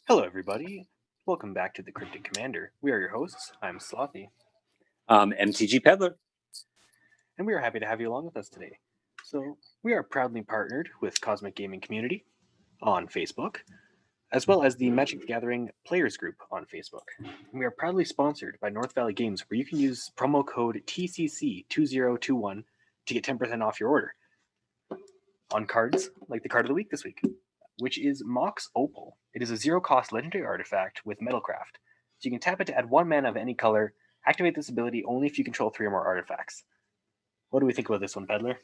Hello, everybody. Welcome back to the Cryptic Commander. We are your hosts. I'm Slothy, MTG Peddler. and we are happy to have you along with us today. So, we are proudly partnered with Cosmic Gaming Community on Facebook, as well as the Magic the Gathering Players Group on Facebook. And we are proudly sponsored by North Valley Games, where you can use promo code TCC2021 to get 10% off your order on cards like the card of the week this week, which is Mox Opal. It is a zero-cost legendary artifact with Metalcraft. So you can tap it to add 1 mana of any color. Activate this ability only if you control 3 or more artifacts. What do we think about this one, Peddler?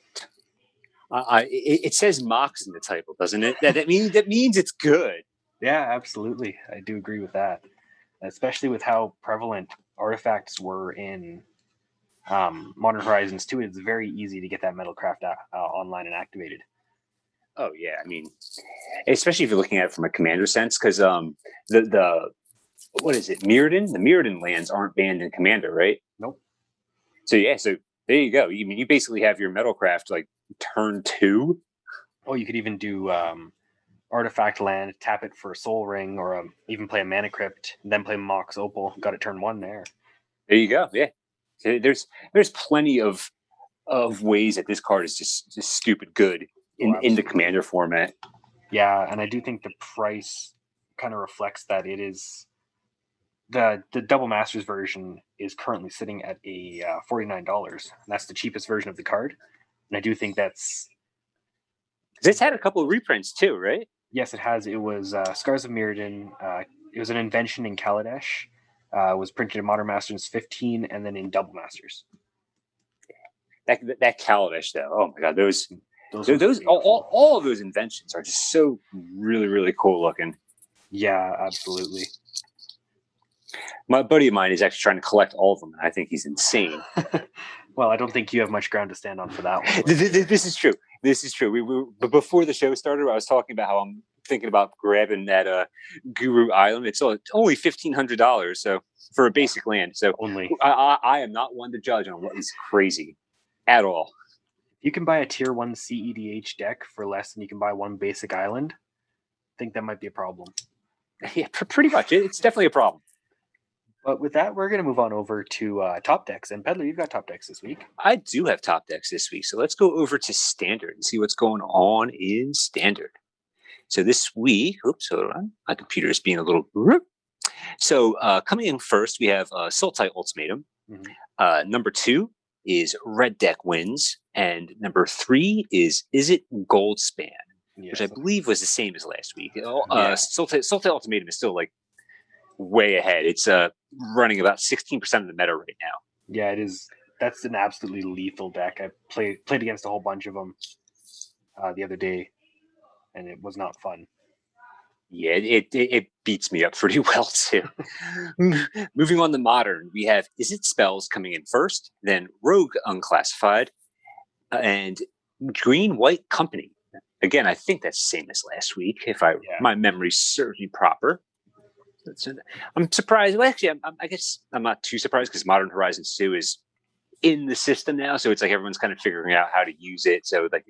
It says Mox in the title, doesn't it? That means it's good. Yeah, absolutely. I do agree with that, especially with how prevalent artifacts were in Modern Horizons 2. It's very easy to get that Metalcraft online and activated. Oh yeah, I mean, especially if you're looking at it from a commander sense, because the what is it, Mirrodin? The Mirrodin lands aren't banned in Commander, right? Nope. So there you go. You basically have your Metalcraft like turn 2. Oh, you could even do artifact land, tap it for a Soul Ring, or even play a Mana Crypt, then play Mox Opal. Got it turn 1 there. There you go. Yeah, so there's plenty of ways that this card is just stupid good in the Commander format. Yeah, and I do think the price kind of reflects that. It is the Double Masters version is currently sitting at a $49. And that's the cheapest version of the card, and I do think that's. It's had a couple of reprints too, right? Yes, it has. It was Scars of Mirrodin. It was an invention in Kaladesh. Was printed in Modern Masters 15 and then in Double Masters. That Kaladesh though, oh my god, those all of those inventions are just so really cool looking. Yeah, absolutely. My buddy of mine is actually trying to collect all of them, and I think he's insane. Well, I don't think you have much ground to stand on for that one. This is true. This is true. But before the show started, I was talking about how I'm thinking about grabbing that Guru Island. It's only $1,500, so for a basic land. So only I am not one to judge on what is crazy at all. You can buy a tier 1 CEDH deck for less than you can buy one basic island. I think that might be a problem. Yeah, pretty much. It's definitely a problem. But with that, we're going to move on over to top decks. And Peddler, you've got top decks this week. I do have top decks this week. So let's go over to Standard and see what's going on in Standard. So this week, oops, hold on. My computer is being a little... So coming in first, we have Sultai Ultimatum. Mm-hmm. Number 2 is Red Deck Wins. And number 3 is It Goldspan, which I believe was the same as last week. Sultai Ultimatum is still like way ahead. It's running about 16% of the meta right now. Yeah, it is. That's an absolutely lethal deck. I played against a whole bunch of them the other day, and it was not fun. Yeah, it beats me up pretty well too. Moving on to Modern, we have It Spells coming in first, then Rogue Unclassified, and Green White Company. Again, I think that's the same as last week, if my memory serves me proper. I'm surprised. Well, actually, I guess I'm not too surprised because Modern Horizons 2 is in the system now, so it's like everyone's kind of figuring out how to use it. So like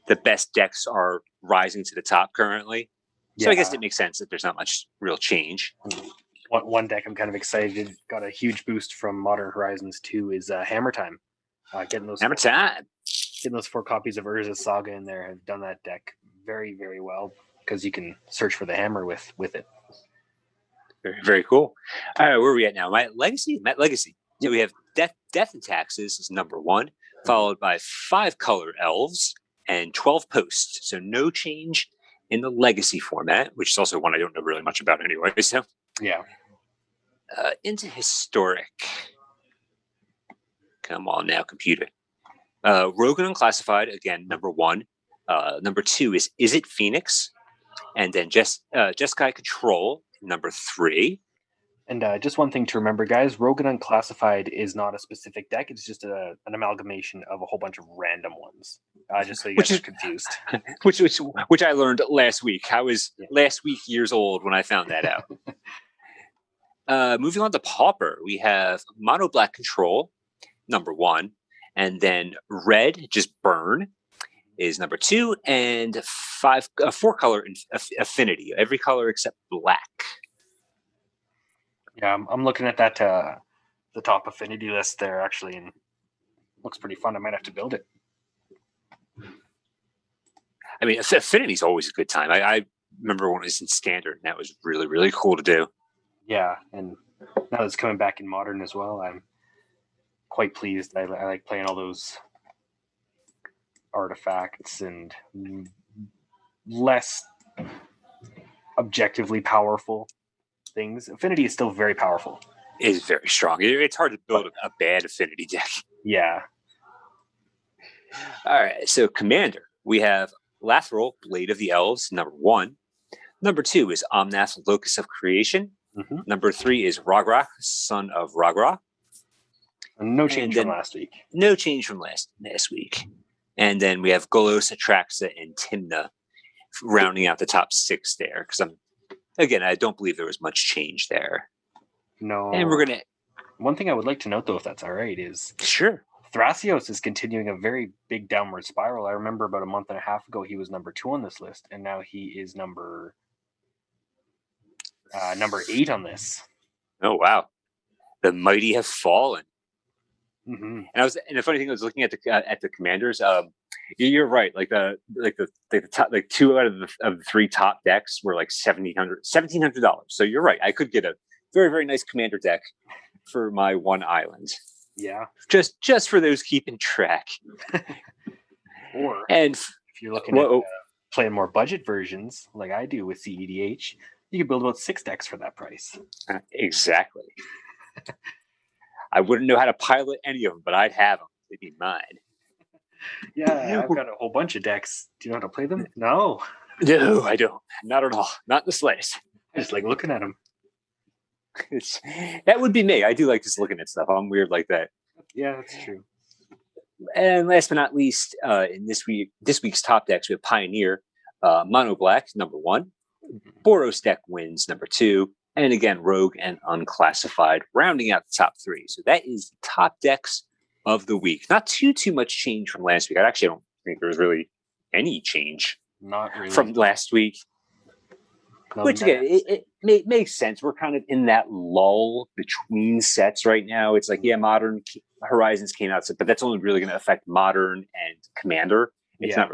the best decks are rising to the top currently. So I guess it makes sense that there's not much real change. One deck I'm kind of excited got a huge boost from Modern Horizons 2 is Hammer Time. Getting those 4 copies of Urza's Saga in there have done that deck very, very well because you can search for the hammer with it. Very, very cool. All right, where are we at now? Matt Legacy. So we have Death and Taxes is number 1, followed by 5 color elves and 12 posts. So no change in the Legacy format, which is also one I don't know really much about anyway. So into Historic. Come on now, computer. Rogue and Unclassified, again, number 1. Number 2 is It Phoenix? And then Jeskai Control, number 3. And just one thing to remember, guys, Rogue and Unclassified is not a specific deck. It's just an amalgamation of a whole bunch of random ones. Just so you guys are confused. Which I learned last week. I was last week years old when I found that out. Moving on to Pauper, we have Mono Black Control, number 1. And then Red, just Burn. is number 2, and 4-color affinity, every color except black. Yeah, I'm looking at that the top affinity list there actually, and looks pretty fun. I might have to build it. I mean, affinity is always a good time. I remember when it was in standard, and that was really, really cool to do. Yeah, and now it's coming back in modern as well. I'm quite pleased. I like playing all those artifacts and less objectively powerful things. Affinity is still very powerful. It is very strong. It's hard to build a bad affinity deck. Yeah. All right, so Commander, we have Lathril, Blade of the Elves, number 1. Number 2 is Omnath, Locus of Creation. Mm-hmm. Number 3 is Rogrok, Son of Rogrok. No change from last week. No change from last week. And then we have Golos, Atraxa, and Timna rounding out the top 6 there. Because I don't believe there was much change there. No. And we're going to... One thing I would like to note, though, if that's all right, is... Sure. Thrasios is continuing a very big downward spiral. I remember about a month and a half ago, he was number 2 on this list, and now he is number 8 on this. Oh, wow. The mighty have fallen. Mm-hmm. And the funny thing, I was looking at the commanders. You're right. Like the top, like 2 out of the 3 top decks were like $1,700. So you're right. I could get a very, very nice commander deck for my one island. Yeah. Just for those keeping track. Or and if you're looking at playing more budget versions, like I do with CEDH, you could build about 6 decks for that price. Exactly. I wouldn't know how to pilot any of them, but I'd have them. They'd be mine. Yeah, I've got a whole bunch of decks. Do you know how to play them? No. No, I don't. Not at all. Not in the slightest. I just like looking at them. That would be me. I do like just looking at stuff. I'm weird like that. Yeah, that's true. And last but not least, in this week's top decks, we have Pioneer, Mono Black, number 1. Boros deck wins, number 2. And again, Rogue and Unclassified, rounding out the top 3. So that is the top decks of the week. Not too much change from last week. I actually don't think there was really any change. Not really. From last week. Which again, it makes sense. We're kind of in that lull between sets right now. It's like, yeah, Modern Horizons came out, but that's only really going to affect Modern and Commander. It's not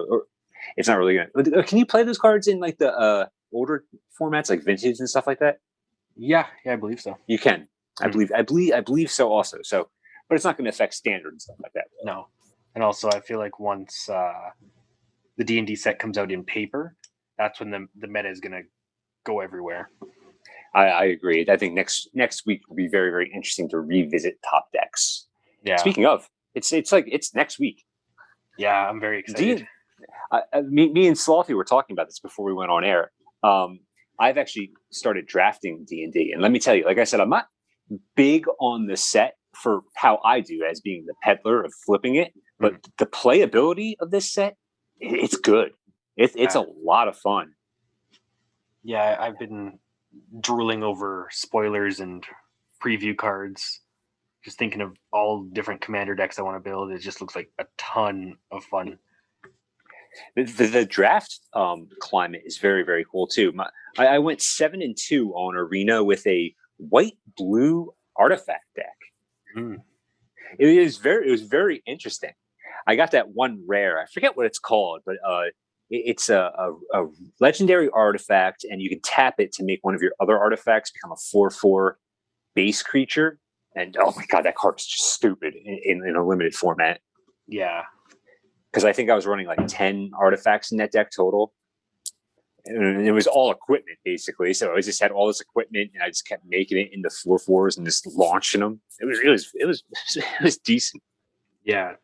really going to. Can you play those cards in like the older formats, like Vintage and stuff like that? Yeah, I believe so. You can. I believe so also. So, but it's not going to affect Standard and stuff like that. No, and also I feel like once the D&D set comes out in paper, that's when the meta is going to go everywhere. I agree. I think next week will be very, very interesting to revisit top decks. Yeah. Speaking of, it's next week. Yeah, I'm very excited. Me and Slothy were talking about this before we went on air. I've actually started drafting D&D, and let me tell you, like I said, I'm not big on the set for how I do as being the peddler of flipping it, but the playability of this set, it's good. It's a lot of fun. Yeah, I've been drooling over spoilers and preview cards, just thinking of all different commander decks I want to build. It just looks like a ton of fun. The draft climate is very, very cool too. I went 7-2 on Arena with a white-blue artifact deck. It was very interesting. I got that one rare. I forget what it's called, but it's a legendary artifact, and you can tap it to make one of your other artifacts become a 4/4 base creature. And oh my god, that card is just stupid in a limited format. Yeah. Because I think I was running like 10 artifacts in that deck total. And it was all equipment, basically. So I just had all this equipment, and I just kept making it into 4/4s and just launching them. It was decent. Yeah.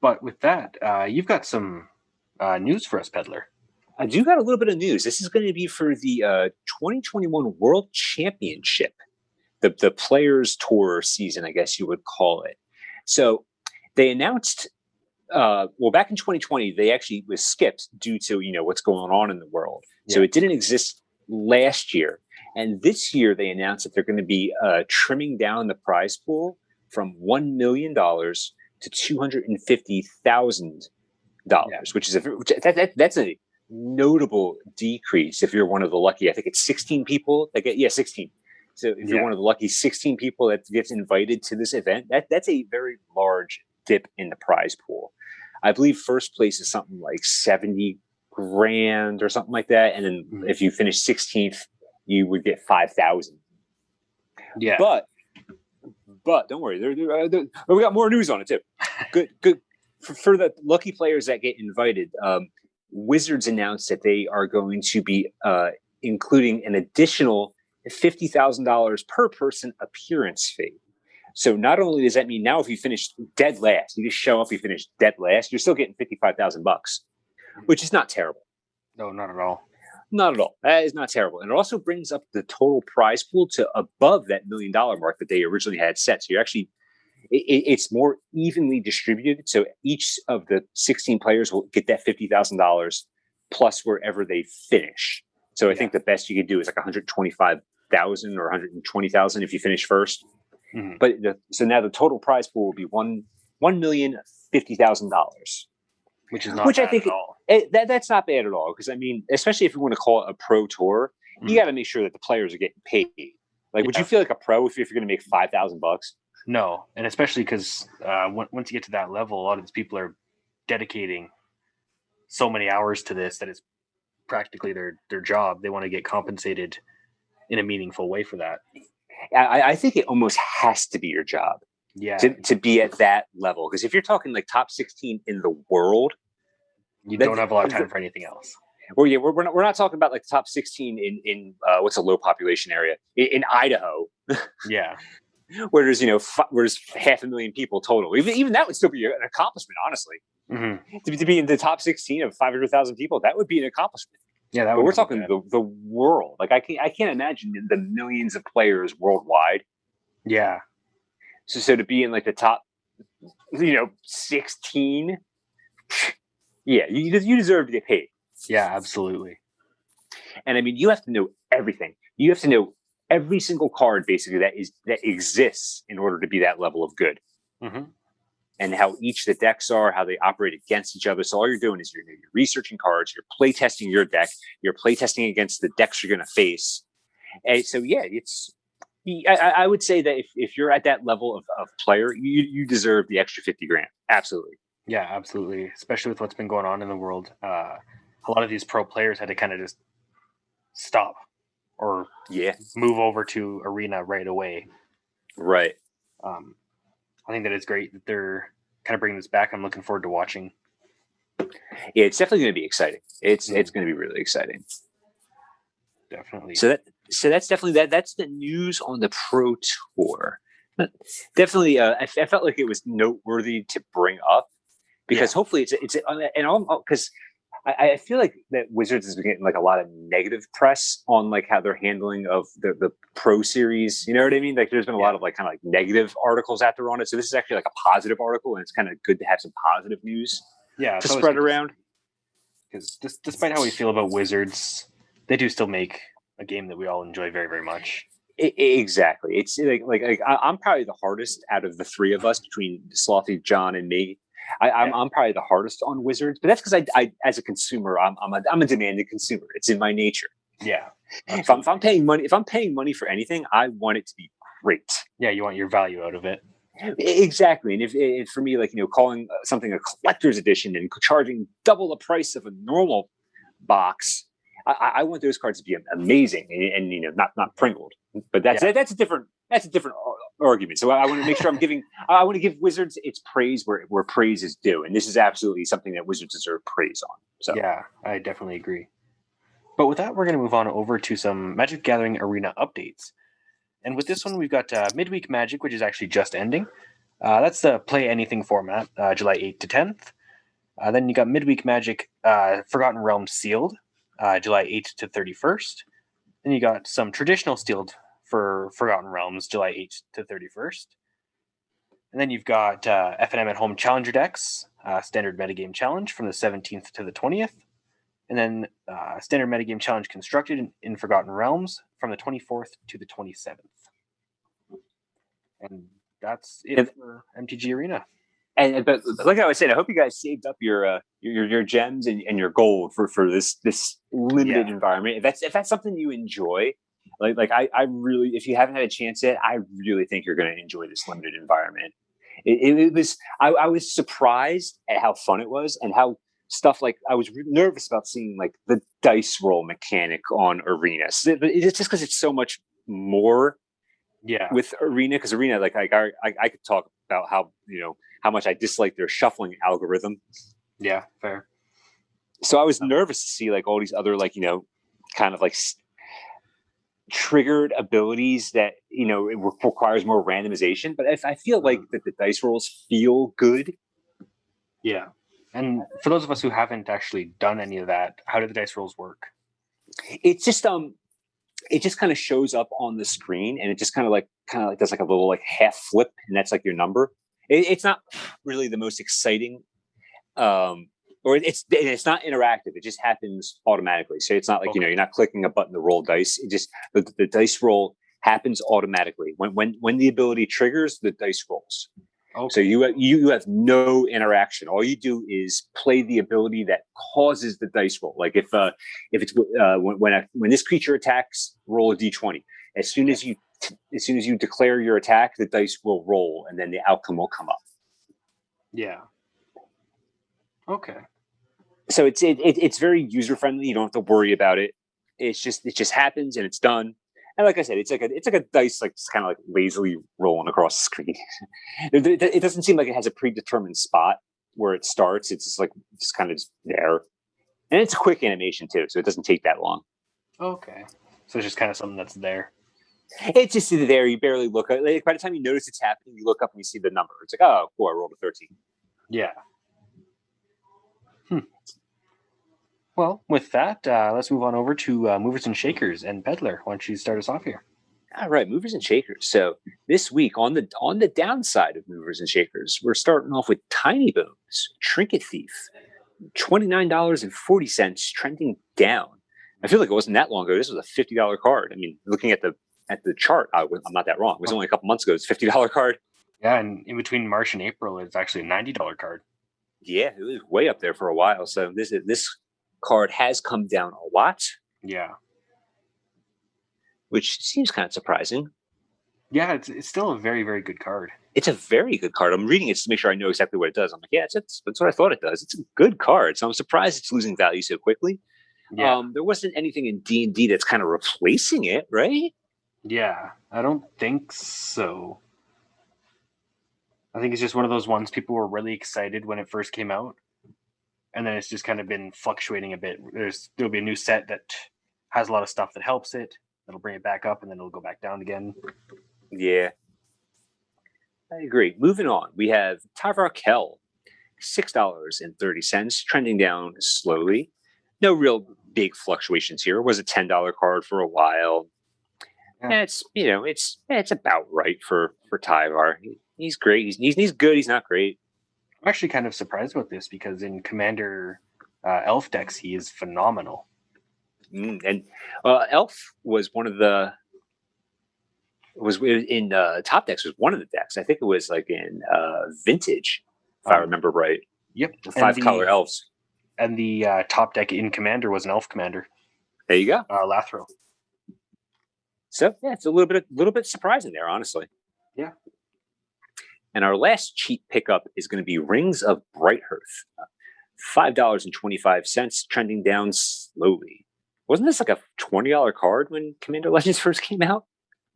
But with that, you've got some news for us, Peddler. I do got a little bit of news. This is going to be for the 2021 World Championship, the Players Tour season, I guess you would call it. So they announced, back in 2020, they actually was skipped due to, what's going on in the world. Yeah. So it didn't exist last year. And this year they announced that they're going to be trimming down the prize pool from $1 million to $250,000, which is that's a notable decrease if you're one of the lucky. I think it's 16 people that get 16. So if you're one of the lucky 16 people that gets invited to this event, that's a very large dip in the prize pool. I believe first place is something like 70 grand or something like that, and then if you finish 16th, you would get 5,000. Yeah, but don't worry, we got more news on it too. Good for the lucky players that get invited. Wizards announced that they are going to be including an additional $50,000 per person appearance fee. So not only does that mean now if you finish dead last, you just show up, you finish dead last, you're still getting $55,000, which is not terrible. No, not at all. Not at all. That is not terrible. And it also brings up the total prize pool to above that $1 million mark that they originally had set. So you're actually, it's more evenly distributed. So each of the 16 players will get that $50,000 plus wherever they finish. So I think the best you could do is like 125,000 or 120,000 if you finish first. Mm-hmm. But so now the total prize pool will be $1,050,000, which is not bad I think at all. That's not bad at all, because I mean, especially if you want to call it a pro tour, you got to make sure that the players are getting paid. Like, would you feel like a pro if you're going to make $5,000? No, and especially because once you get to that level, a lot of these people are dedicating so many hours to this that it's practically their job. They want to get compensated in a meaningful way for that. I think it almost has to be your job. Yeah. To be at that level, because if you're talking like top 16 in the world, you don't have a lot of time for anything else. Well, yeah, we're not talking about like the top 16 in what's a low population area in Idaho. Yeah. Where there's where there's 500,000 people total. Even that would still be an accomplishment, honestly. Mm-hmm. To be in the top 16 of 500,000 people, that would be an accomplishment. Yeah, but we're talking the world. Like I can't imagine the millions of players worldwide. Yeah. So to be in like the top, 16, yeah, you deserve to get paid. Yeah, absolutely. And I mean, you have to know everything. You have to know every single card basically that exists in order to be that level of good. Mm-hmm. And how each of the decks are, how they operate against each other. So all you're doing is you're researching cards, you're play testing your deck, you're play testing against the decks you're going to face. And so yeah, I would say that if you're at that level of player, you deserve the extra 50 grand. Absolutely. Yeah, absolutely. Especially with what's been going on in the world. A lot of these pro players had to kind of just stop or move over to Arena right away. Right. I think that it's great that they're kind of bringing this back. I'm looking forward to watching. Yeah, it's definitely going to be exciting. It's going to be really exciting. Definitely. So that's definitely that's the news on the Pro Tour. Definitely, I felt like it was noteworthy to bring up because hopefully it's because I feel like that Wizards has been getting like a lot of negative press on like how they're handling of the Pro Series. You know what I mean? Like there's been a lot of like kind of like negative articles out there on it. So this is actually like a positive article, and it's kind of good to have some positive news. Yeah, to spread around. Because despite how we feel about Wizards, they do still make a game that we all enjoy very, very much. Exactly. It's like I'm probably the hardest out of the three of us between Slothy, John, and me. I'm probably the hardest on Wizards, but that's because I as a consumer, I'm a demanding consumer. It's in my nature. Yeah. If I'm paying money for anything, I want it to be great. Yeah, you want your value out of it. Exactly. And if for me, like calling something a collector's edition and charging double the price of a normal box, I want those cards to be amazing and not prinkled. But that's a different argument. So I want to make sure I want to give Wizards its praise where praise is due, and this is absolutely something that Wizards deserve praise on. So yeah, I definitely agree. But with that, we're going to move on over to some Magic the Gathering Arena updates. And with this one, we've got Midweek Magic, which is actually just ending. That's the Play Anything format, July 8th to 10th. Then you got Midweek Magic Forgotten Realms Sealed, July 8th to 31st. Then you got some traditional Sealed for Forgotten Realms, July 8th to 31st. And then you've got FNM at Home Challenger decks, Standard Metagame Challenge from the 17th to the 20th. And then Standard Metagame Challenge Constructed in Forgotten Realms from the 24th to the 27th. And that's it for MTG Arena. And but like I was saying, I hope you guys saved up your gems and your gold for this limited environment. If that's something you enjoy, I really, if you haven't had a chance yet, I really think you're going to enjoy this limited environment. It was I was surprised at how fun it was and how stuff like I was nervous about seeing like the dice roll mechanic on Arena, but it's just because it's so much more. Yeah. With Arena, because Arena, I could talk about how how much I dislike their shuffling algorithm. Yeah, fair. So I was nervous to see like all these other kind of like triggered abilities that it requires more randomization. But if I feel like that the dice rolls feel good. Yeah. And for those of us who haven't actually done any of that, how do the dice rolls work? It's just it just kind of shows up on the screen, and it just kind of like does like a little like half flip, and that's like your number. It's not really the most exciting, or it's not interactive. It just happens automatically. So it's not like you're not clicking a button to roll dice. It just the dice roll happens automatically when the ability triggers. The dice rolls. Okay. So you have no interaction. All you do is play the ability that causes the dice roll. Like if it's when this creature attacks, roll a d20. As soon as you declare your attack, the dice will roll, and then the outcome will come up. Yeah. Okay. So it's very user friendly. You don't have to worry about it. It just happens and it's done. And like I said, it's like a dice, like just kind of like lazily rolling across the screen. It doesn't seem like it has a predetermined spot where it starts. It's just kind of there, and it's a quick animation too, so it doesn't take that long. Okay, so it's just kind of something that's there. It's just there. You barely look at it. By the time you notice it's happening, you look up and you see the number. It's like, oh, cool, I rolled a 13. Yeah. Well, with that, let's move on over to Movers and Shakers. And Peddler, why don't you start us off here? All right, Movers and Shakers. So this week on the downside of Movers and Shakers, we're starting off with Tiny Bones, Trinket Thief, $29.40, trending down. I feel like it wasn't that long ago. This was a $50 card. I mean, looking at the chart, I'm not that wrong. It was only a couple months ago. It's a $50 card. Yeah, and in between March and April, it's actually a $90 card. Yeah, it was way up there for a while. So this card has come down a lot. Yeah. Which seems kind of surprising. Yeah, it's still a very, very good card. It's a very good card. I'm reading it to make sure I know exactly what it does. I'm like, yeah, that's what I thought it does. It's a good card. So I'm surprised it's losing value so quickly. Yeah. There wasn't anything in D&D that's kind of replacing it, right? Yeah, I don't think so. I think it's just one of those ones people were really excited when it first came out. And then it's just kind of been fluctuating a bit. There'll be a new set that has a lot of stuff that helps it. That'll bring it back up, and then it'll go back down again. Yeah. I agree. Moving on, we have Tyvar Kell, $6.30, trending down slowly. No real big fluctuations here. It was a $10 card for a while. Yeah. And it's about right for Tyvar. He's great. He's good. He's not great. I'm actually kind of surprised about this because in Commander Elf decks, he is phenomenal. And Elf was one of the in top decks was one of the decks. I think it was like in Vintage, if I remember right. Yep, the 5-color elves. And the top deck in Commander was an Elf Commander. There you go, Lathro. So yeah, it's a little bit surprising there, honestly. Yeah. And our last cheap pickup is going to be Rings of Brighthearth, $5.25, trending down slowly. Wasn't this like a $20 card when Commander Legends first came out?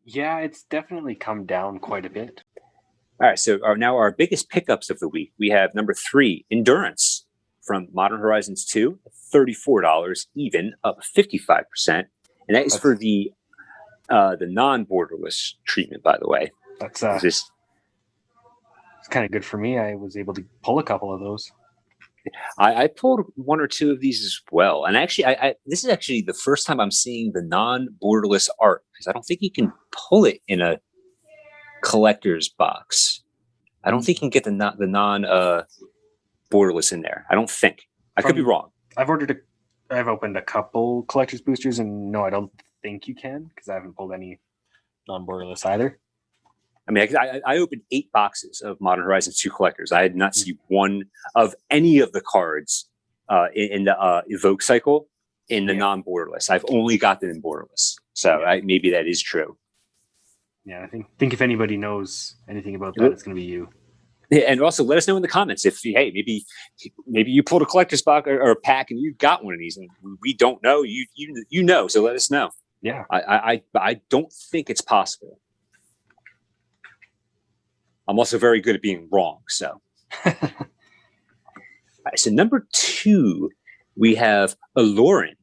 Yeah, it's definitely come down quite a bit. All right, so now our biggest pickups of the week. We have number 3, Endurance, from Modern Horizons 2, $34 even, up 55%. And that is for the non-borderless treatment, by the way. That's it's kind of good for me. I was able to pull a couple of those. I pulled one or two of these as well. And actually, this is actually the first time I'm seeing the non-borderless art, because I don't think you can pull it in a collector's box. I don't think you can get the non-borderless in there. I don't think. I could be wrong. I've opened a couple collector's boosters, and no, I don't think you can, because I haven't pulled any non-borderless either. I mean, I opened 8 boxes of Modern Horizons 2 collectors. I had not seen one of any of the cards in the Evoke cycle in the non-borderless. I've only got them in borderless. So maybe that is true. Yeah, I think if anybody knows anything about that, it's going to be you. Yeah, and also let us know in the comments if maybe you pulled a collector's box or a pack and you got one of these and we don't know. You know, so let us know. Yeah, I don't think it's possible. I'm also very good at being wrong. So, so number 2, we have Aloran,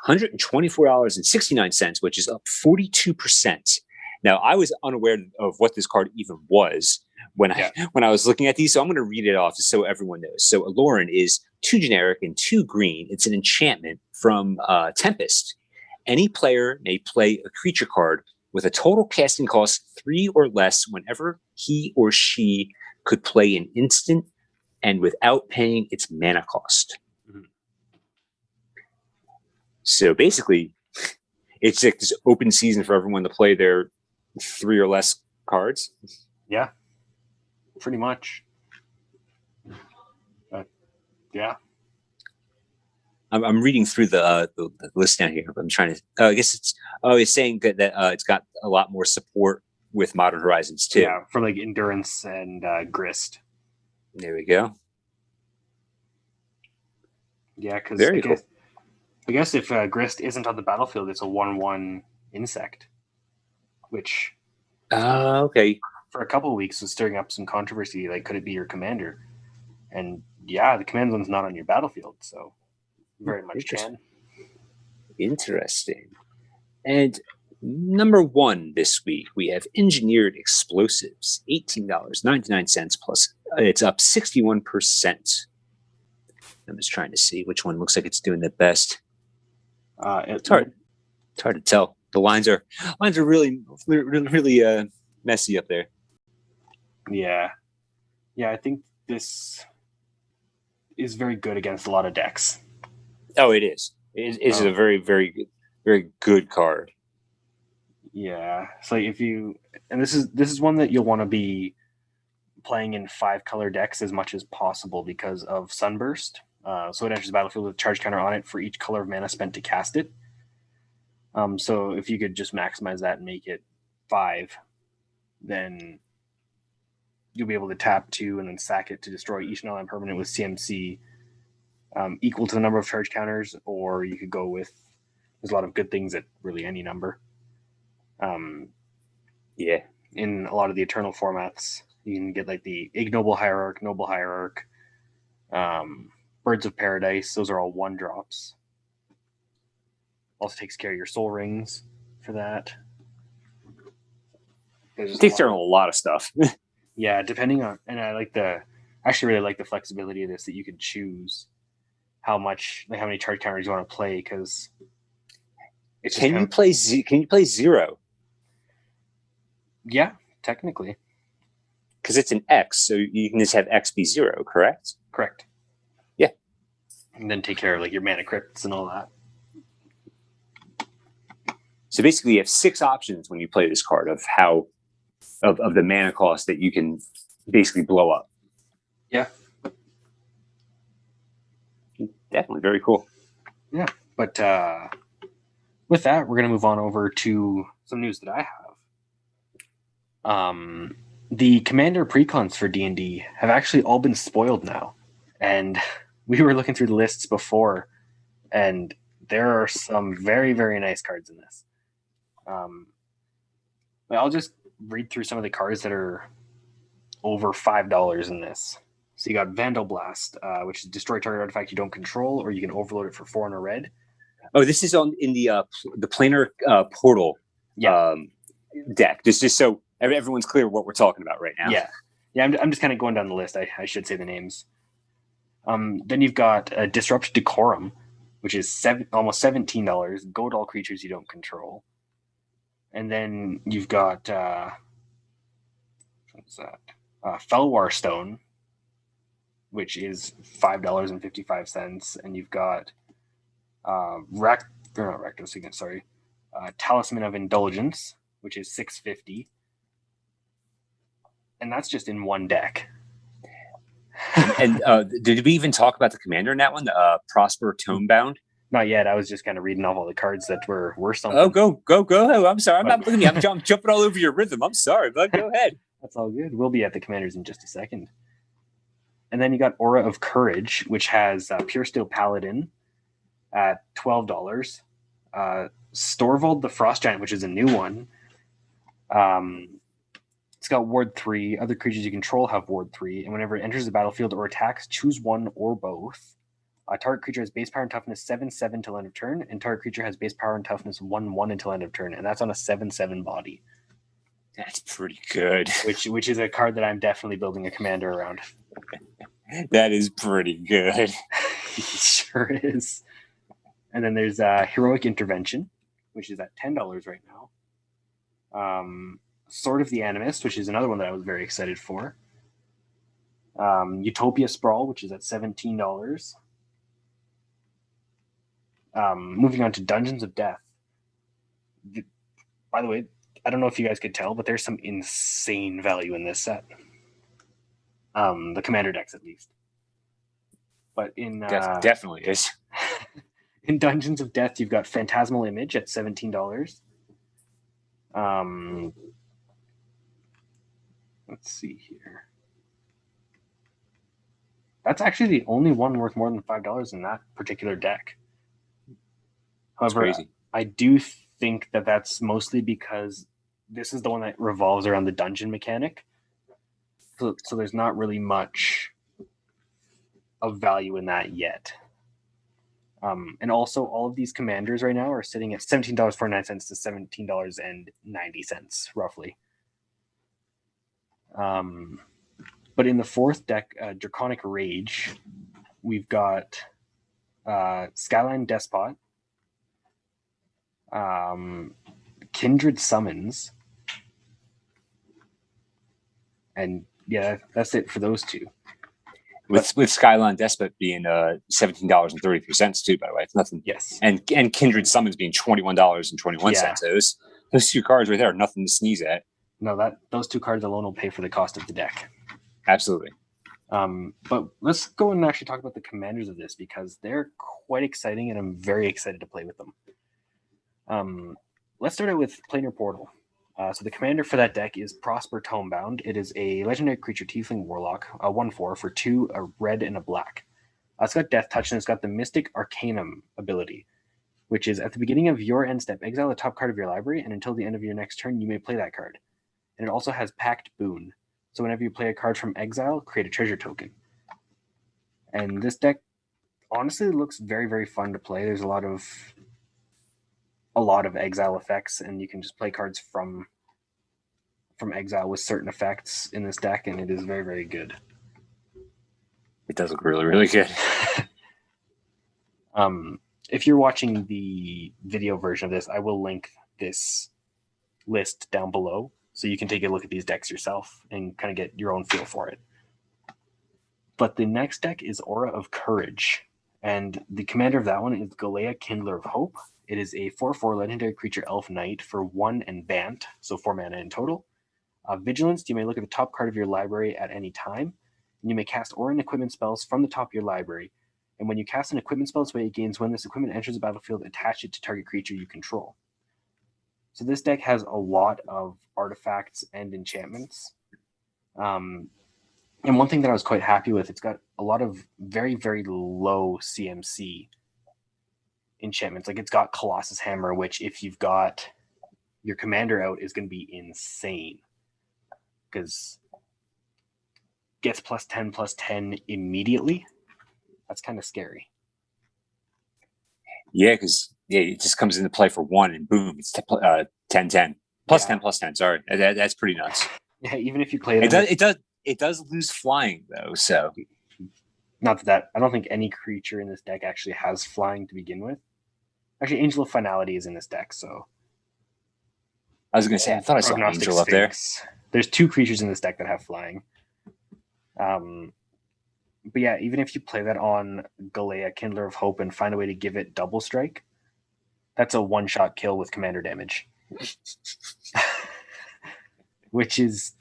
$124.69, which is up 42%. Now, I was unaware of what this card even was when I was looking at these, so I'm going to read it off just so everyone knows. So, Aloran is 2 generic and 2 green. It's an enchantment from Tempest. Any player may play a creature card with a total casting cost 3 or less whenever he or she could play an instant and without paying its mana cost. Mm-hmm. So basically, it's like this open season for everyone to play their 3 or less cards. Yeah, pretty much. Yeah. I'm reading through the list down here. I'm trying to. I guess it's saying that it's got a lot more support with Modern Horizons too. Yeah, for like endurance and grist. There we go. Yeah, because I guess if grist isn't on the battlefield, it's a 1/1 insect, which okay, for a couple of weeks was stirring up some controversy. Like, could it be your commander? And yeah, the command zone's not on your battlefield, so very much can. Interesting. And number 1 this week, we have Engineered Explosives, $18.99 plus. It's up 61%. I'm just trying to see which one looks like it's doing the best. It's hard to tell. The lines are really messy up there. Yeah. I think this is very good against a lot of decks. Oh, it is. It is a very, very, very good card. Yeah. So if you, and this is one that you'll want to be playing in 5-color decks as much as possible because of Sunburst. So it enters the battlefield with a charge counter on it for each color of mana spent to cast it. So if you could just maximize that and make it 5, then you'll be able to tap 2 and then sack it to destroy each non permanent with CMC equal to the number of charge counters, or you could go with, there's a lot of good things at really any number. In a lot of the Eternal formats, you can get like the Ignoble Hierarch, Noble Hierarch, Birds of Paradise. Those are all 1-drops. Also takes care of your Soul Rings for that. It takes care of a lot of stuff. Yeah, depending on, and I actually really like the flexibility of this, that you can choose how many charge counters you want to play, because can you play 0? Yeah, technically, because it's an X, so you can just have X be 0, correct? Correct. Yeah, and then take care of like your mana crypts and all that. So basically, you have 6 options when you play this card of how of the mana cost that you can basically blow up. Yeah, definitely very cool. Yeah, but with that, we're gonna move on over to some news that I have. The Commander precons for D&D have actually all been spoiled now, and we were looking through the lists before, and there are some very, very nice cards in this. I'll just read through some of the cards that are over $5 in this. So you got Vandal Blast, which is destroy target artifact you don't control, or you can overload it for 4 and a red. Oh, this is in the planar portal deck. Just so everyone's clear what we're talking about right now. Yeah. I'm just kind of going down the list. I should say the names. Then you've got Disrupt Decorum, which is almost $17. Go to all creatures you don't control. And then you've got what's that? Felwar Stone, which is $5.55, and you've got Talisman of Indulgence, which is $6.50. And that's just in one deck. And did we even talk about the commander in that one? The Prosper Tomebound? Not yet. I was just kind of reading off all the cards that were something. Oh, go ahead. I'm sorry. I'm not looking at me. I'm jumping all over your rhythm. I'm sorry, bud. Go ahead. That's all good. We'll be at the commanders in just a second. And then you got Aura of Courage, which has Pure Steel Paladin at $12. Storvold the Frost Giant, which is a new one. It's got Ward 3. Other creatures you control have Ward 3. And whenever it enters the battlefield or attacks, choose one or both. Target creature has base power and toughness 7/7 till end of turn, and target creature has base power and toughness 1/1 until end of turn, and that's on a 7/7 body. That's pretty good. Which is a card that I'm definitely building a commander around. That is pretty good. It sure is. And then there's Heroic Intervention, which is at $10 right now. Sword of the Animist, which is another one that I was very excited for. Utopia Sprawl, which is at $17. Moving on to Dungeons of Death. By the way, I don't know if you guys could tell, but there's some insane value in this set. The commander decks, at least. But in definitely is. In Dungeons of Death, you've got Phantasmal Image at $17. Let's see here. That's actually the only one worth more than $5 in that particular deck. However, I do think that that's mostly because this is the one that revolves around the dungeon mechanic. So there's not really much of value in that yet. And also, all of these commanders right now are sitting at $17.49 to $17.90, roughly. But in the fourth deck, Draconic Rage, we've got Skyline Despot, Kindred Summons, and yeah, that's it for those two. With Skyline Despot being $17.33 too, by the way, it's nothing. Yes, and Kindred Summons being $21.21. Yeah. Those two cards right there are nothing to sneeze at. No, those two cards alone will pay for the cost of the deck. Absolutely. But let's go and actually talk about the commanders of this, because they're quite exciting, and I'm very excited to play with them. Let's start out with Planar Portal. So the commander for that deck is Prosper Tomebound. It is a legendary creature, Tiefling Warlock, a 1/4 for 2, a red and a black. It's got Death Touch, and it's got the Mystic Arcanum ability, which is at the beginning of your end step, exile the top card of your library, and until the end of your next turn, you may play that card. And it also has Pact Boon. So whenever you play a card from exile, create a treasure token. And this deck honestly looks very, very fun to play. There's a lot of exile effects, and you can just play cards from exile with certain effects in this deck, and it is very, very good. It does look really, really good. If you're watching the video version of this, I will link this list down below, so you can take a look at these decks yourself and kind of get your own feel for it. But the next deck is Aura of Courage, and the commander of that one is Galea, Kindler of Hope. It is a 4/4 legendary creature elf knight for 1 and Bant, so 4 mana in total. Vigilance, you may look at the top card of your library at any time, and you may cast Aura and equipment spells from the top of your library. And when you cast an equipment spell, it gains when this equipment enters the battlefield, attach it to target creature you control. So this deck has a lot of artifacts and enchantments. And one thing that I was quite happy with, it's got a lot of very, very low CMC enchantments. Like, it's got Colossus Hammer, which if you've got your commander out is going to be insane, because gets +10/+10 immediately. That's kind of scary. Yeah, because it just comes into play for 1 and boom, it's 10/10 +10/+10. Sorry, that's pretty nuts. Yeah, even if you play it does lose flying though. So not that I don't think any creature in this deck actually has flying to begin with. Actually, Angel of Finality is in this deck, so I was going to say, I thought I saw Angel up there. There's 2 creatures in this deck that have flying. But yeah, even if you play that on Galea, Kindler of Hope, and find a way to give it double strike, that's a 1-shot kill with commander damage. Which is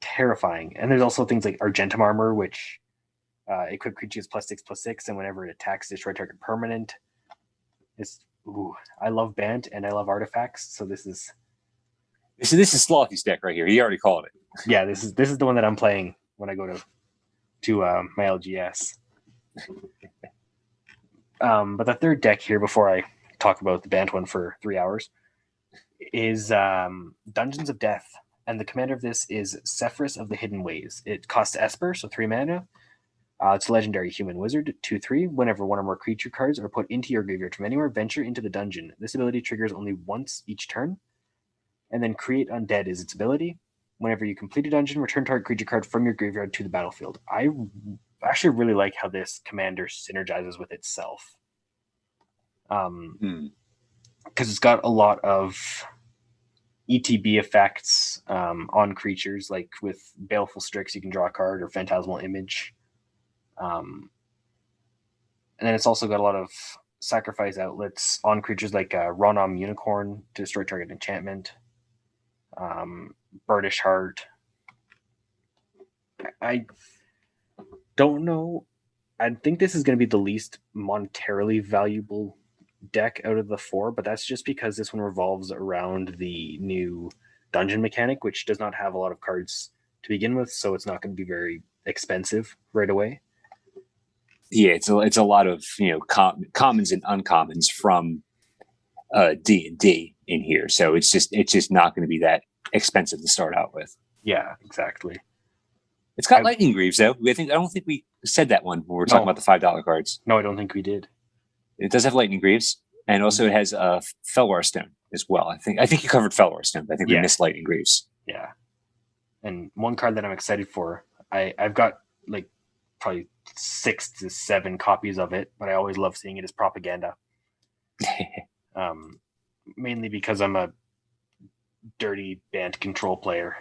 terrifying. And there's also things like Argentum Armor, which equip creatures +6/+6, and whenever it attacks, destroy target permanent. I love Bant and I love artifacts, so this is Slothy's deck right here. He already called it. Yeah, this is the one that I'm playing when I go to my LGS. But the third deck here, before I talk about the Bant one for 3 hours, is Dungeons of Death. And the commander of this is Sephirus of the Hidden Ways. It costs Esper, so 3 mana. It's a legendary human wizard, 2/3. Whenever one or more creature cards are put into your graveyard from anywhere, venture into the dungeon. This ability triggers only once each turn. And then Create Undead is its ability. Whenever you complete a dungeon, return target creature card from your graveyard to the battlefield. I actually really like how this commander synergizes with itself. Because it's got a lot of ETB effects on creatures, like with Baleful Strix, you can draw a card, or Phantasmal Image. And then it's also got a lot of sacrifice outlets on creatures like Ronom Unicorn to destroy target enchantment, Birdish Heart. I don't know. I think this is going to be the least monetarily valuable deck out of the 4, but that's just because this one revolves around the new dungeon mechanic, which does not have a lot of cards to begin with, so it's not going to be very expensive right away. Yeah, it's a lot of commons and uncommons from D&D in here, so it's just not going to be that expensive to start out with. Yeah, exactly. It's got Lightning Greaves though. I don't think we said that one when we were talking about the $5 cards. No, I don't think we did. It does have Lightning Greaves, and also it has Felwar Stone as well. I think you covered Felwar Stone, but I think we missed Lightning Greaves. Yeah, and one card that I'm excited for, I've got like probably 6 to 7 copies of it, but I always love seeing it as Propaganda. Mainly because I'm a dirty band control player.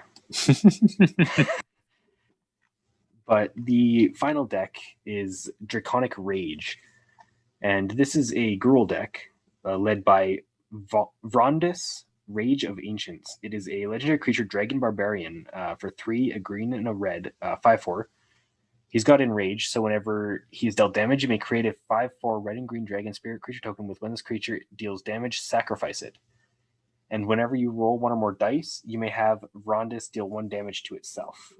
But the final deck is Draconic Rage. And this is a Gruul deck led by Vrondis, Rage of Ancients. It is a legendary creature, Dragon Barbarian, for 3, a green and a red, 5/4. He's got Enrage, so whenever he's dealt damage, you may create a 5/4 red and green dragon spirit creature token with when this creature deals damage, sacrifice it. And whenever you roll 1 or more dice, you may have Vrondis deal 1 damage to itself.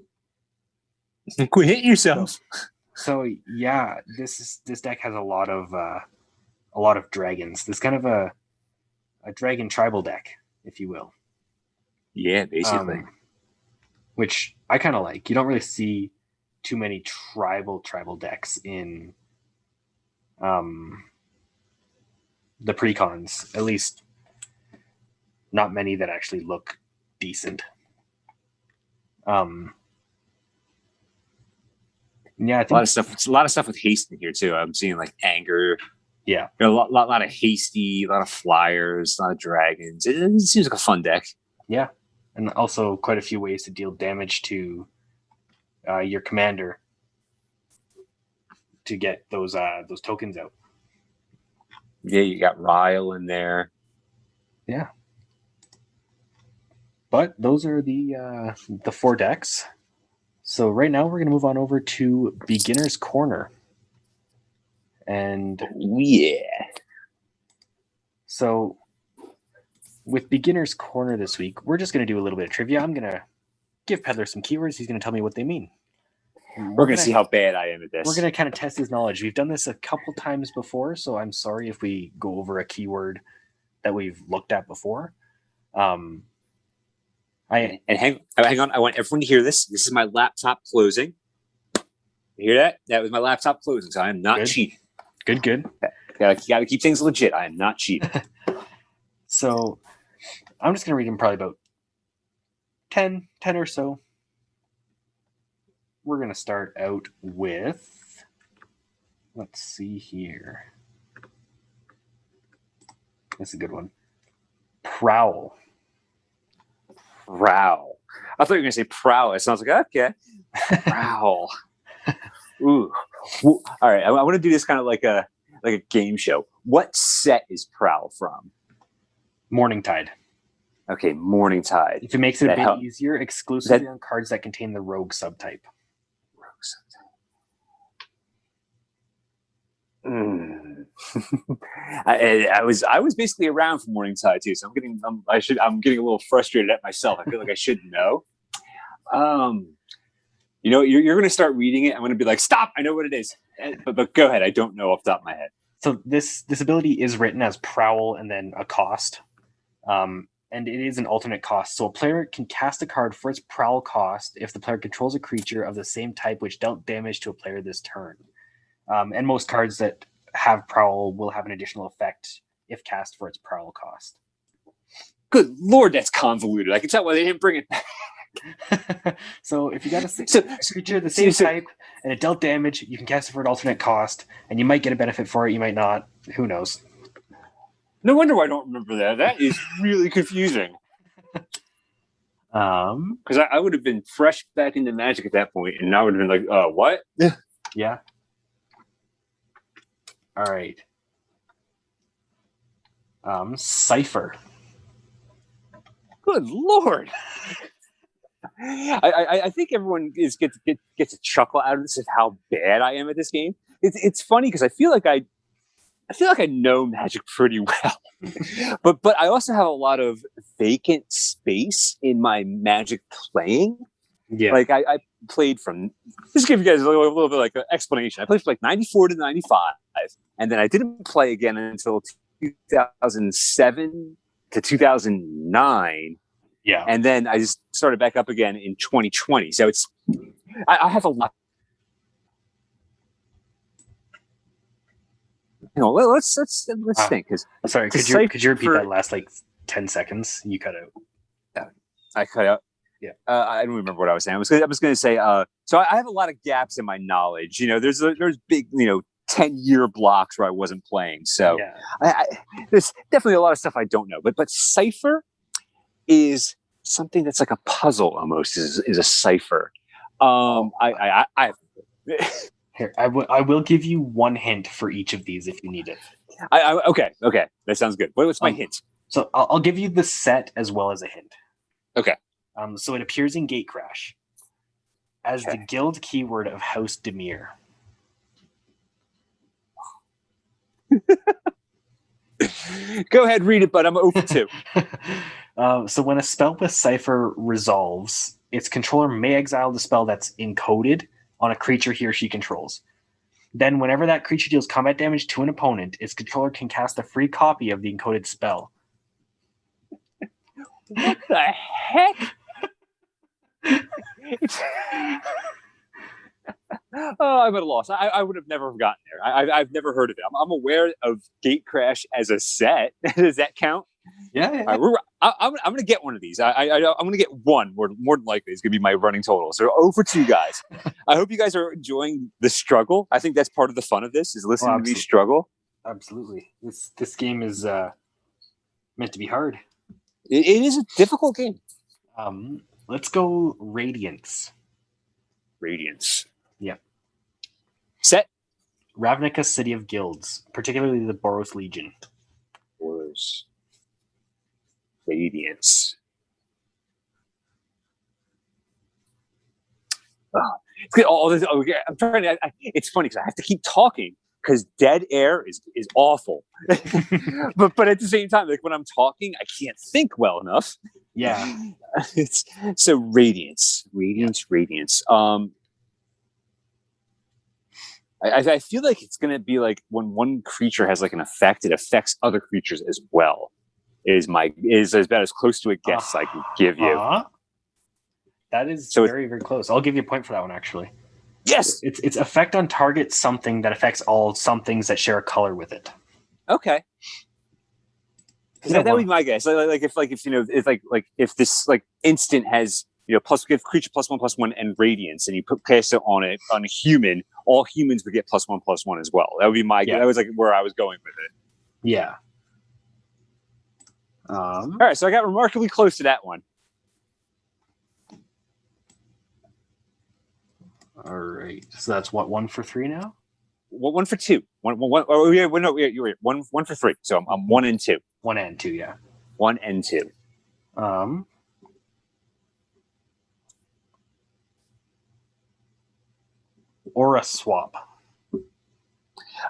Quit hitting yourself. So yeah, this deck has a lot of dragons. This kind of a dragon tribal deck, if you will. Yeah, basically. Which I kind of like. You don't really see too many tribal decks in the precons. At least not many that actually look decent. Yeah, I think a lot of stuff with haste in here too. I'm seeing like anger. Yeah, a lot of hasty, a lot of flyers, a lot of dragons. It seems like a fun deck. Yeah, and also quite a few ways to deal damage to your commander to get those tokens out. Yeah, you got Ryle in there. Yeah, but those are the 4 decks. So right now we're going to move on over to Beginner's Corner. And so with Beginner's Corner this week, we're just going to do a little bit of trivia. I'm going to give Peddler some keywords. He's going to tell me what they mean. We're going to see how bad I am at this. We're going to kind of test his knowledge. We've done this a couple times before, so I'm sorry if we go over a keyword that we've looked at before. Hang on. I want everyone to hear this. This is my laptop closing. You hear that? That was my laptop closing, so I am not cheating. Good. Gotta keep things legit. I am not cheating. So I'm just going to read them probably about 10 or so. We're going to start out with, let's see here. That's a good one. Prowl. Prowl. I thought you were going to say prowess. I was like, okay. Prowl. Ooh. All right. I want to do this kind of like a game show. What set is Prowl from? Morningtide. Okay, Morning Tide. If it makes it a That bit help- easier, exclusively on cards that contain the rogue subtype. I was basically around for Morning Tide too, so I'm getting a little frustrated at myself. I feel like I should know. You're going to start reading it. I'm going to be like, stop! I know what it is. But go ahead. I don't know off the top of my head. So this ability is written as Prowl and then a cost. And it is an alternate cost. So a player can cast a card for its Prowl cost if the player controls a creature of the same type which dealt damage to a player this turn. And most cards that have Prowl will have an additional effect if cast for its Prowl cost. Good Lord, that's convoluted. I can tell why they didn't bring it back. So if you got a creature of the same type and it dealt damage, you can cast it for an alternate cost, and you might get a benefit for it, you might not. Who knows? No wonder why I don't remember that. That is really confusing. Because I would have been fresh back into Magic at that point, and I would have been like, what? Yeah. All right. Cipher. Good Lord. I think everyone gets a chuckle out of this of how bad I am at this game. It's funny because I feel like I know Magic pretty well, but I also have a lot of vacant space in my Magic playing. Yeah, like I played from. Just give you guys a little bit like an explanation. I played from like 94 to 95, and then I didn't play again until 2007 to 2009. Yeah, and then I just started back up again in 2020. So I have a lot. Let's think. Sorry, could you repeat that last like 10 seconds? You cut out. I cut out. Yeah. I don't remember what I was saying. I was going to say. So I have a lot of gaps in my knowledge. There's big 10-year blocks where I wasn't playing. So there's definitely a lot of stuff I don't know. But Cipher is something that's like a puzzle almost. Is a cipher. Here, I will give you one hint for each of these if you need it. Okay, that sounds good. What's my hint? So I'll give you the set as well as a hint. Okay. So it appears in Gatecrash as the guild keyword of House Demir. Go ahead, read it, but I'm 0 for 2. So when a spell with Cipher resolves, its controller may exile the spell that's encoded on a creature he or she controls. Then whenever that creature deals combat damage to an opponent, its controller can cast a free copy of the encoded spell. What the heck? I'm at a loss. I would have never gotten there. I've never heard of it. I'm aware of Gatecrash as a set. Does that count? Yeah. I'm going to get one of these. I'm going to get one. More than likely, it's going to be my running total. So 0 for 2, guys. I hope you guys are enjoying the struggle. I think that's part of the fun of this is listening to me struggle. Absolutely. This game is meant to be hard. It is a difficult game. Let's go Radiance. Radiance. Yeah. Set. Ravnica, City of Guilds, particularly the Boros Legion. Boros. Radiance. All this. I'm trying to. It's funny because I have to keep talking because dead air is awful. but at the same time, like when I'm talking, I can't think well enough. Yeah. It's so Radiance. I feel like it's gonna be like when one creature has like an effect, it affects other creatures as well. Is about as close to a guess I can give you. That is very, very close. I'll give you a point for that one, actually. Yes. It's effect on target something that affects all somethings that share a color with it. Okay. That would be my guess. If this instant has give creature +1/+1 and radiance, and you cast it on a human, all humans would get +1/+1 as well. That would be my guess. That was like where I was going with it. Yeah. All right, so I got remarkably close to that one. All right, so that's what 1 for 3 now. 1 for 2. Oh yeah, no, you're right. 1 for 3. So I'm 1 and 2. 1 and 2, yeah. 1 and 2. Um, Aura swap.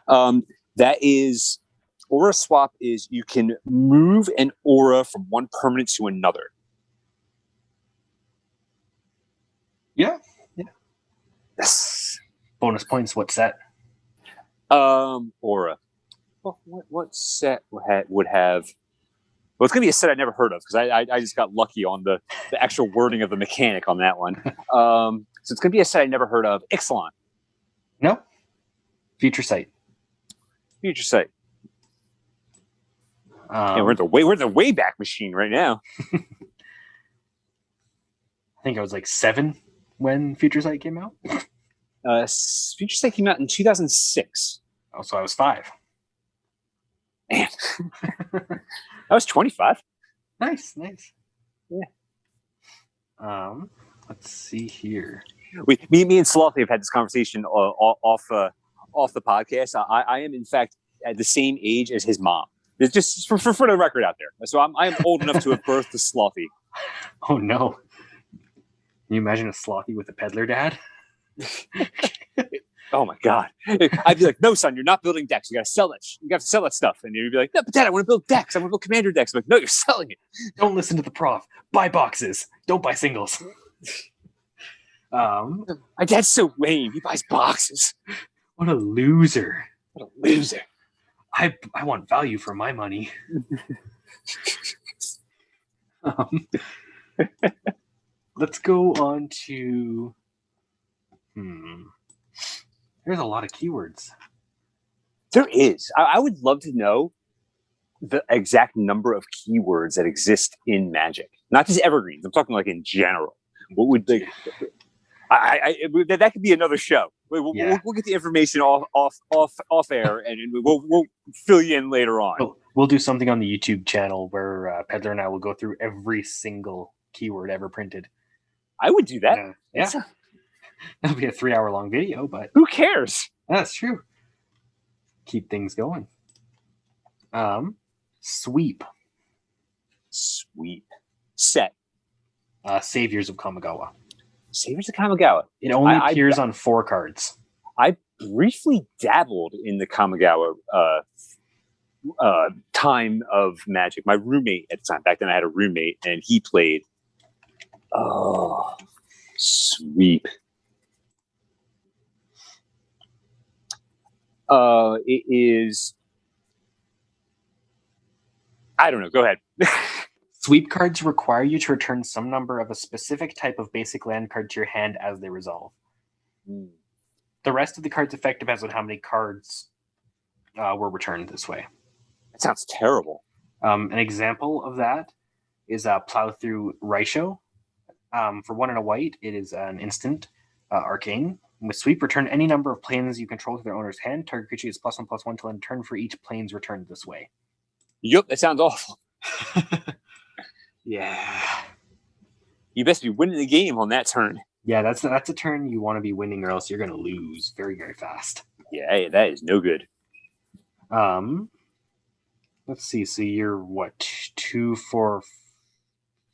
That is aura swap. Is you can move an aura from one permanent to another. Yeah. Yes. Bonus points. What set? Aura. Well, what set would have? Well, it's gonna be a set I never heard of because I just got lucky on the actual wording of the mechanic on that one. So it's gonna be a set I never heard of. Ixalan. No. Future sight. Future sight. Yeah, we're the Wayback Machine right now. I think I was like 7 when Future Sight came out. Future Sight came out in 2006. Oh, so I was 5. Man, I was 25. Nice. Yeah. Let's see here. Me and Slothy have had this conversation off the podcast. I am in fact at the same age as his mom. It's just for the record out there. So I am old enough to have birthed a Slothy. Oh no! Can you imagine a Slothy with a peddler dad? Oh my god! I'd be like, no, son, you're not building decks. You got to sell that. You got to sell that stuff. And you'd be like, no, but Dad, I want to build decks. I want to build commander decks. I'm like, no, you're selling it. Don't listen to the prof. Buy boxes. Don't buy singles. My dad's so lame. He buys boxes. What a loser! What a loser! I want value for my money. Let's go on to. There's a lot of keywords. There is. I would love to know the exact number of keywords that exist in Magic, not just evergreens. I'm talking like in general. What would they? That could be another show. We'll get the information off air, and we'll fill you in later on. We'll do something on the YouTube channel where Peddler and I will go through every single keyword ever printed. I would do that. Yeah. That'll be a 3-hour-long video, but who cares? That's true. Keep things going. Sweep. Set. Saviors of Kamigawa. Saviors of Kamigawa. It only appears on 4 cards. I briefly dabbled in the Kamigawa time of Magic. My roommate at the time, back then I had a roommate, and he played. Oh, Sweep. It is. I don't know. Go ahead. Sweep cards require you to return some number of a specific type of basic land card to your hand as they resolve. The rest of the cards effect depends on how many cards were returned this way. That sounds terrible. An example of that is Plow Through Raisho. For 1 and a white, it is an instant arcane. With Sweep, return any number of planes you control to their owner's hand. Target creature is +1/+1 till end turn for each planes returned this way. Yep, that sounds awful. Yeah. You best be winning the game on that turn. Yeah, that's a turn you want to be winning, or else you're going to lose very, very fast. Yeah, that is no good. Let's see. So you're what, 2, 4,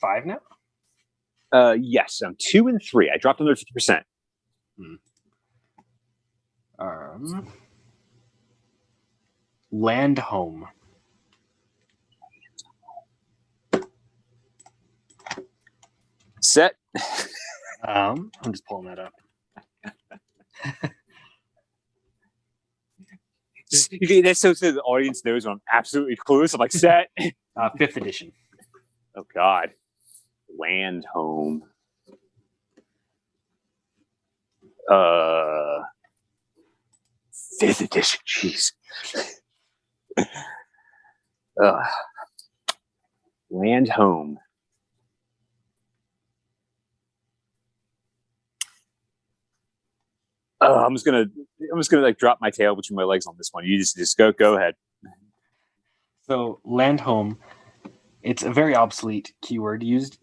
5 now? Yes, I'm 2 and 3. I dropped another 50%. Land Home. Set. I'm just pulling that up. That's so the audience knows I'm absolutely clueless. I'm like, set. 5th edition. Oh God. Land Home. 5th edition. Jeez. Land Home. I'm just gonna like drop my tail between my legs on this one. You just go ahead. So Land Home, it's a very obsolete keyword used.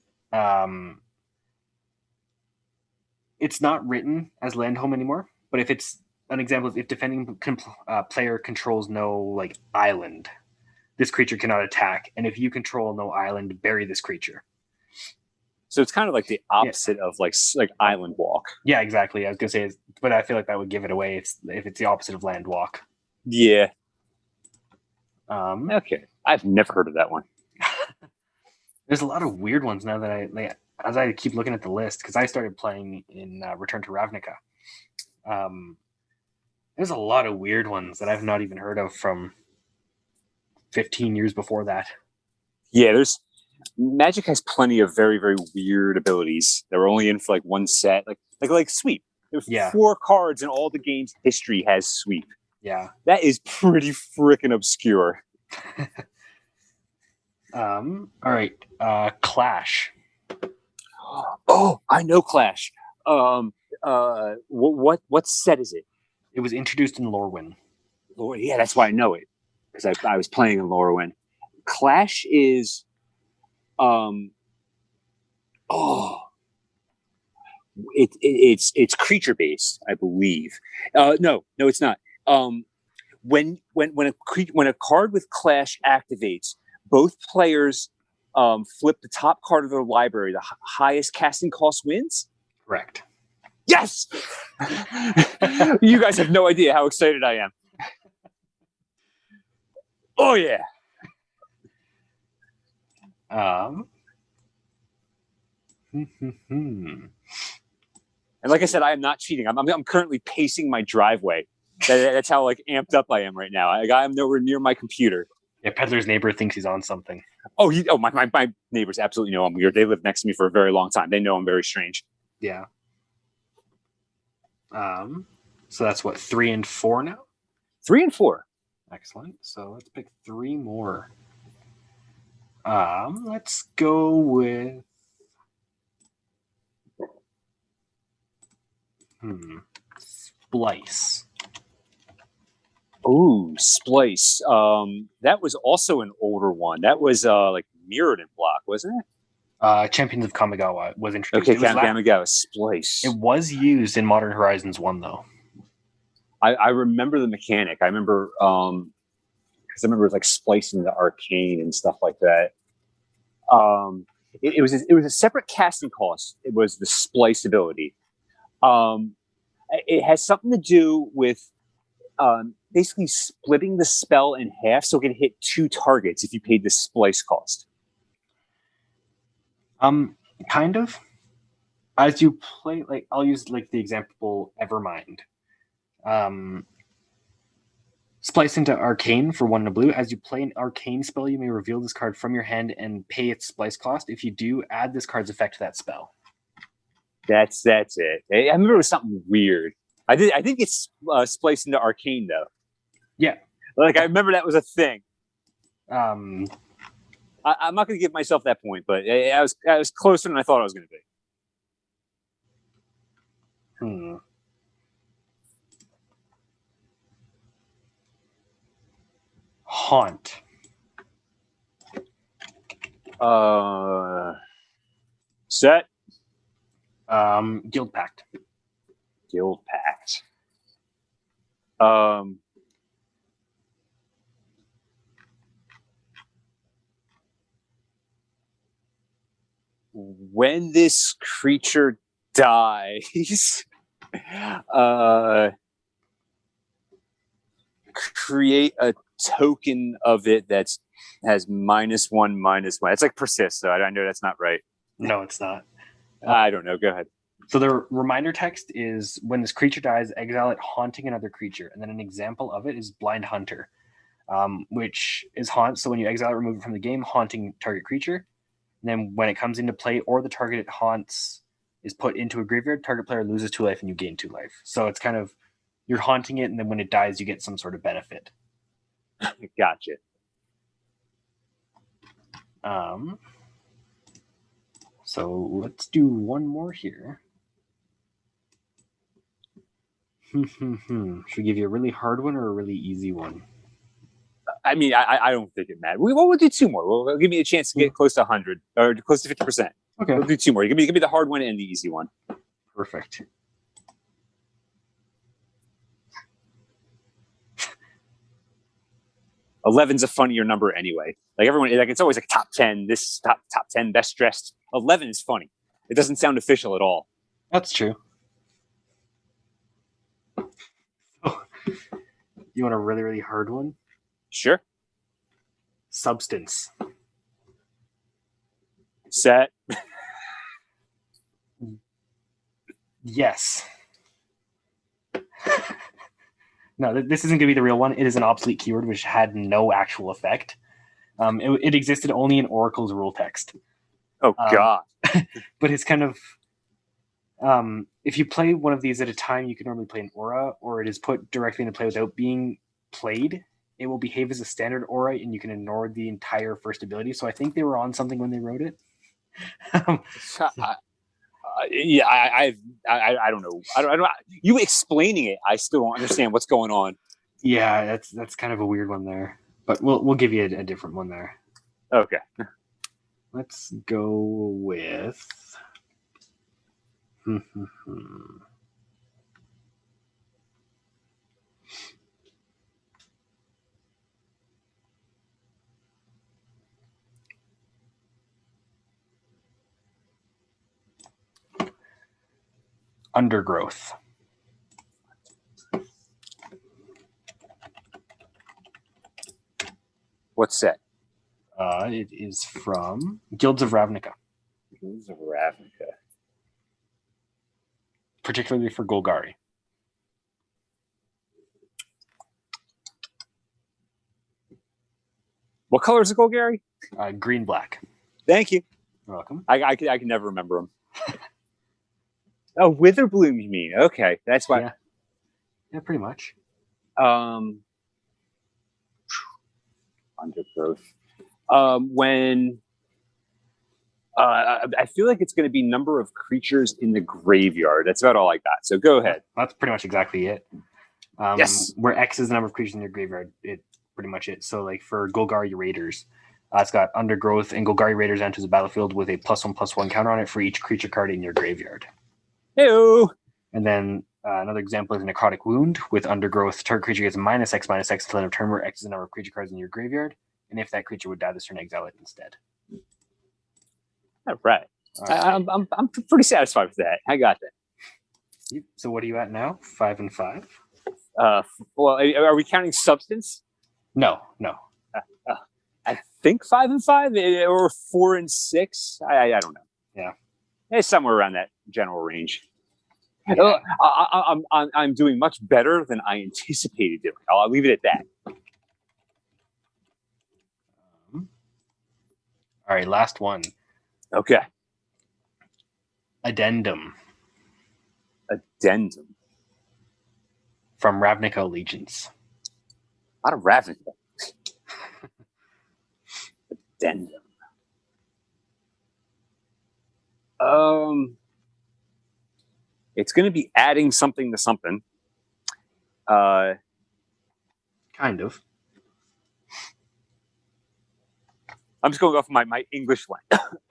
It's not written as Land Home anymore, but if it's an example is if defending player controls no like island, this creature cannot attack, and if you control no island, bury this creature. So it's kind of like the opposite of like Island Walk. Yeah, exactly. I was gonna say, but I feel like that would give it away if it's the opposite of Land Walk. Yeah. Um, Okay. I've never heard of that one. There's a lot of weird ones now that as I keep looking at the list, because I started playing in Return to Ravnica. There's a lot of weird ones that I've not even heard of from 15 years before that. Yeah, there's Magic has plenty of very, very weird abilities that were only in for like one set, like sweep. There's 4 cards in all the game's history has sweep. Yeah, that is pretty freaking obscure. All right, Clash. Oh, I know Clash. What set is it? It was introduced in Lorwyn. Oh, yeah, that's why I know it, because I was playing in Lorwyn. Clash is, it's creature based, I believe. No, it's not. When a card with Clash activates, both players flip the top card of their library. The highest casting cost wins. Correct. Yes. You guys have no idea how excited I am. Oh yeah. And like I said, I am not cheating. I'm currently pacing my driveway. That's how like amped up I am right now. I'm nowhere near my computer. Yeah, Peddler's neighbor thinks he's on something. Oh, my neighbors absolutely know I'm weird. They lived next to me for a very long time. They know I'm very strange. Yeah. So that's what, 3 and 4 now? 3 and 4. Excellent. So let's pick 3 more. Let's go with Splice. Ooh, Splice. That was also an older one. That was like mirrored in block, wasn't it? Champions of Kamigawa was introduced. Okay, Kamigawa, Splice. It was used in Modern Horizons 1, though. I remember the mechanic. I remember because I remember like splicing the arcane and stuff like that. It was a separate casting cost. It was the Splice ability. It has something to do with basically splitting the spell in half so it can hit 2 targets if you paid the Splice cost. Kind of. As you play, like, I'll use like the example Evermind. Splice into Arcane for 1 and a blue. As you play an Arcane spell, you may reveal this card from your hand and pay its Splice cost. If you do, add this card's effect to that spell. That's it. I remember it was something weird. I think it's spliced into Arcane though. Yeah, like I remember that was a thing. I'm not going to give myself that point, but I was closer than I thought I was going to be. Haunt. Set. Guild Pact. Guild Pact. When this creature dies, create a token of it that has -1/-1. It's like persist, though. I know that's not right. No, it's not. I don't know. Go ahead. So the reminder text is, when this creature dies, exile it haunting another creature. And then an example of it is Blind Hunter, which is haunt. So when you exile it, remove it from the game, haunting target creature. And then when it comes into play or the target it haunts is put into a graveyard, target player loses 2 life and you gain 2 life. So it's kind of, you're haunting it, and then when it dies, you get some sort of benefit. Gotcha. So let's do 1 more here. Should we give you a really hard one or a really easy one? I mean, I don't think it matters. We'll do 2 more. We'll give me a chance to get close to 100 or close to 50%. Okay. We'll do 2 more. Give me the hard one and the easy one. Perfect. 11's a funnier number anyway. Like everyone, like it's always like top 10. This top 10 best dressed. 11 is funny. It doesn't sound official at all. That's true. Oh, you want a really, really hard one? Sure. Substance. Set. Yes. No, this isn't going to be the real one. It is an obsolete keyword which had no actual effect. It existed only in Oracle's rule text. Oh, God. But it's kind of... if you play one of these at a time, you can normally play an aura, or it is put directly into play without being played. It will behave as a standard aura, and you can ignore the entire first ability. So I think they were on something when they wrote it. Yeah, I don't know. I don't. You explaining it, I still don't understand what's going on. Yeah, that's kind of a weird one there, but we'll give you a different one there. Okay. Let's go with. Undergrowth. What's that? It is from Guilds of Ravnica. Guilds of Ravnica. Particularly for Golgari. What color is it, Golgari? Green, black. Thank you. You're welcome. I can never remember them. Oh, Witherbloom, you mean? Okay, that's why. Yeah, pretty much. Undergrowth. When I feel like it's going to be number of creatures in the graveyard. That's about all I got. So go ahead. That's pretty much exactly it. Yes. Where X is the number of creatures in your graveyard, it's pretty much it. So like for Golgari Raiders, it's got Undergrowth, and Golgari Raiders enters the battlefield with a +1/+1 counter on it for each creature card in your graveyard. Ew. And then another example is Necrotic Wound with Undergrowth. Target creature gets -X/-X until the end of turn, where X is the number of creature cards in your graveyard. And if that creature would die this turn, exile it instead. All right. I'm pretty satisfied with that. I got that. So what are you at now? 5 and 5? Well, are we counting substance? No. I think 5 and 5 or 4 and 6. I don't know. Yeah. It's somewhere around that general range. Yeah. I'm doing much better than I anticipated doing. I'll leave it at that. All right, last one. Okay. Addendum. Addendum. From Ravnica Allegiance. Out of Ravnica. Addendum. It's going to be adding something to something. Kind of. I'm just going off my English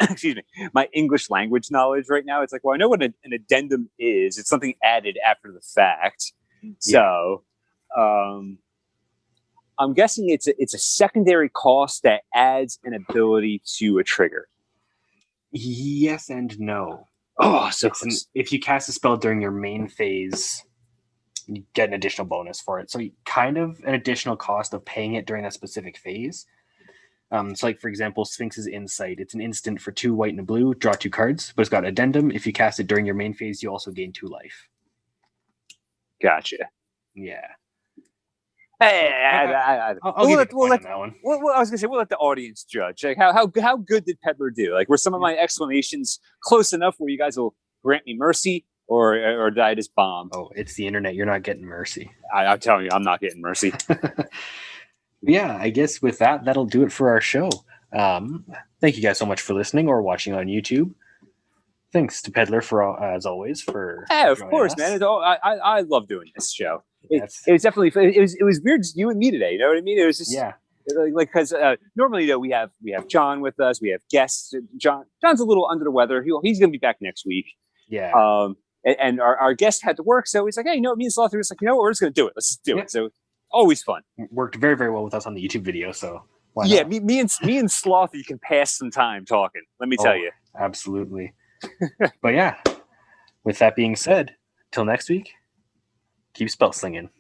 excuse me, my English language knowledge right now. It's like, well, I know what an addendum is. It's something added after the fact. So, I'm guessing it's a secondary cost that adds an ability to a trigger. Yes and no. Oh, so if you cast a spell during your main phase, you get an additional bonus for it. So kind of an additional cost of paying it during that specific phase. So like, for example, Sphinx's Insight. It's an instant for 2 white and a blue, draw 2 cards, but it's got addendum. If you cast it during your main phase, you also gain 2 life. Gotcha. Yeah. Hey, I'll give you that one. Well, I was gonna say we'll let the audience judge. Like how good did Peddler do? Like were some of my explanations close enough where you guys will grant me mercy, or did I just bomb? Oh, it's the internet. You're not getting mercy. I'm telling you, I'm not getting mercy. Yeah, I guess with that, that'll do it for our show. Thank you guys so much for listening or watching on YouTube. Thanks to Peddler for as always for. Yeah, of course, man. I love doing this show. It was definitely it was weird just you and me today. You know what I mean? It was just like because normally we have John with us. We have guests. John's a little under the weather. He's going to be back next week. Yeah. And our guest had to work, so he's like, hey, me and Slothy was like, you know what, we're just going to do it. Let's just do it. So Always fun. Worked very, very well with us on the YouTube video, so why Yeah, not? me and Slothy can pass some time talking. Let me tell you. Absolutely. But yeah, with that being said, till next week, keep spell slinging.